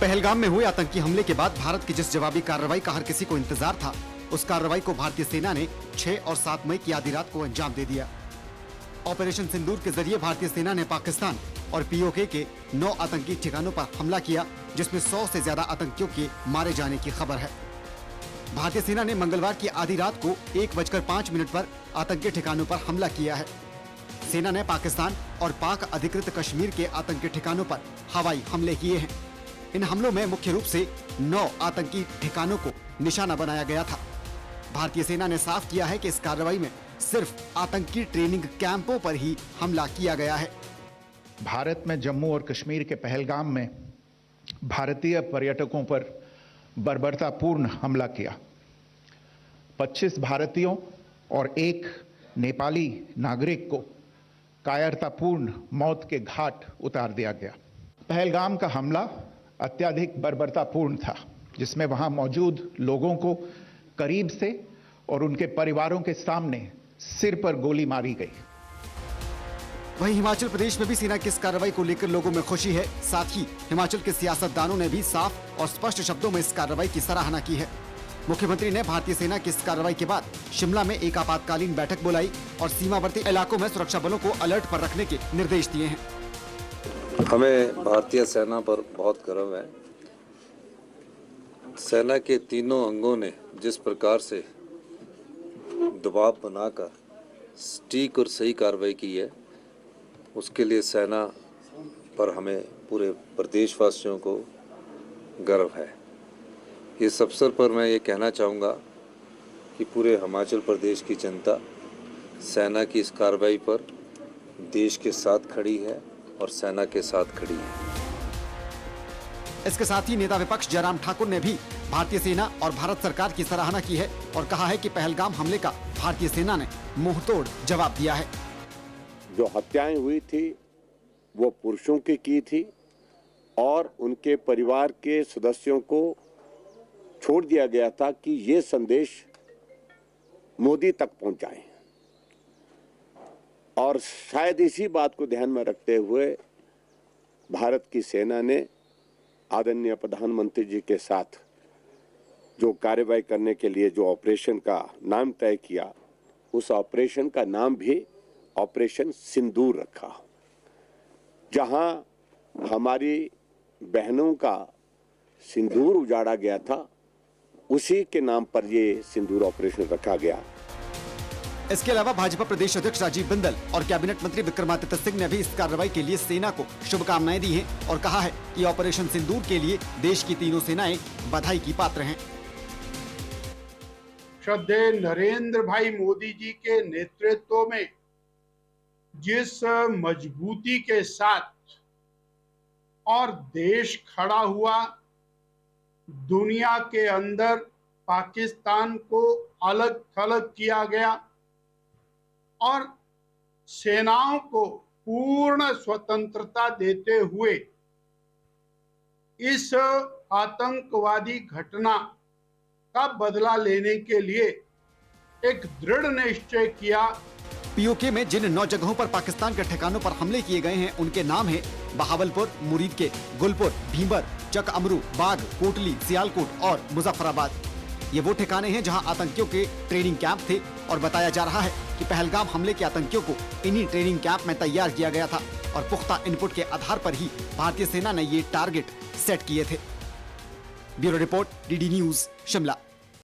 पहलगाम में हुए आतंकी हमले के बाद भारत की जिस जवाबी कार्रवाई का हर किसी को इंतजार था, उस कार्रवाई को भारतीय सेना ने 6 और 7 मई की आधी रात को अंजाम दे दिया। ऑपरेशन सिंदूर के जरिए भारतीय सेना ने पाकिस्तान और पीओके के 9 आतंकी ठिकानों पर हमला किया, जिसमें 100 से ज्यादा आतंकियों के मारे जाने की खबर है। भारतीय सेना ने मंगलवार की आधी रात को 1:05 पर आतंकी ठिकानों पर हमला किया है। सेना ने पाकिस्तान और पाक अधिकृत कश्मीर के आतंकी ठिकानों पर हवाई हमले किए हैं। इन हमलों में मुख्य रूप से 9 आतंकी ठिकानों को निशाना बनाया गया था। भारतीय सेना ने साफ किया है कि इस कार्रवाई में सिर्फ आतंकी ट्रेनिंग कैंपों पर ही हमला किया गया है। भारत में जम्मू और कश्मीर के पहलगाम में भारतीय पर्यटकों पर बर्बरतापूर्ण हमला किया। 25 भारतीयों और 1 नेपाली नागरिक को कायरतापूर्ण मौत के घाट उतार दिया गया। पहलगाम का हमला अत्यधिक बर्बरतापूर्ण था, जिसमें वहां मौजूद लोगों को करीब से और उनके परिवारों के सामने सिर पर गोली मारी गई। वहीं हिमाचल प्रदेश में भी सेना की इस कार्रवाई को लेकर लोगों में खुशी है। साथ ही हिमाचल के सियासतदानों ने भी साफ और स्पष्ट शब्दों में इस कार्रवाई की सराहना की है। मुख्यमंत्री ने भारतीय सेना की इस कार्रवाई के बाद शिमला में एक आपातकालीन बैठक बुलाई और सीमावर्ती इलाकों में सुरक्षा बलों को अलर्ट पर रखने के निर्देश दिए हैं। हमें भारतीय सेना पर बहुत गर्व है। सेना के तीनों अंगों ने जिस प्रकार से दबाव बनाकर सटीक और सही कार्रवाई की है, उसके लिए सेना पर हमें पूरे प्रदेशवासियों को गर्व है। इस अवसर पर मैं ये कहना चाहूँगा कि पूरे हिमाचल प्रदेश की जनता सेना की इस कार्रवाई पर देश के साथ खड़ी है और सेना के साथ खड़ी है। इसके साथ ही नेता विपक्ष जयराम ठाकुर ने भी भारतीय सेना और भारत सरकार की सराहना की है और कहा है कि पहलगाम हमले का भारतीय सेना ने मुंहतोड़ जवाब दिया है। जो हत्याएं हुई थी वो पुरुषों की थी और उनके परिवार के सदस्यों को छोड़ दिया गया था कि ये संदेश मोदी तक पहुंचाएं। और शायद इसी बात को ध्यान में रखते हुए भारत की सेना ने आदरणीय प्रधानमंत्री जी के साथ जो कार्रवाई करने के लिए जो ऑपरेशन का नाम तय किया, उस ऑपरेशन का नाम भी ऑपरेशन सिंदूर रखा, जहां हमारी बहनों का सिंदूर उजाड़ा गया था, उसी के नाम पर ये सिंदूर ऑपरेशन रखा गया। इसके अलावा भाजपा प्रदेश अध्यक्ष राजीव बिंदल और कैबिनेट मंत्री विक्रमादित्य सिंह ने भी इस कार्रवाई के लिए सेना को शुभकामनाएं दी हैं और कहा है कि ऑपरेशन सिंदूर के लिए देश की तीनों सेनाएं बधाई की पात्र हैं। श्रद्धेय नरेंद्र भाई मोदी जी के नेतृत्व में जिस मजबूती के साथ और देश खड़ा हुआ, दुनिया के अंदर पाकिस्तान को अलग थलग किया गया और सेनाओं को पूर्ण स्वतंत्रता देते हुए इस आतंकवादी घटना का बदला लेने के लिए एक दृढ़ निश्चय किया। पीओके में जिन 9 जगहों पर पाकिस्तान के ठिकानों पर हमले किए गए हैं, उनके नाम हैं बहावलपुर, मुरीद के गुलपुर, भीमर, चक अमरू, बाग, कोटली, सियालकोट और मुजफ्फराबाद। ये वो ठिकाने हैं जहां आतंकियों के ट्रेनिंग कैंप थे और बताया जा रहा है कि पहलगाम हमले के आतंकियों को इन्हीं ट्रेनिंग कैंप में तैयार किया गया था और पुख्ता इनपुट के आधार पर ही भारतीय सेना ने ये टारगेट सेट किए थे। Bureau report, DD news, Shimla.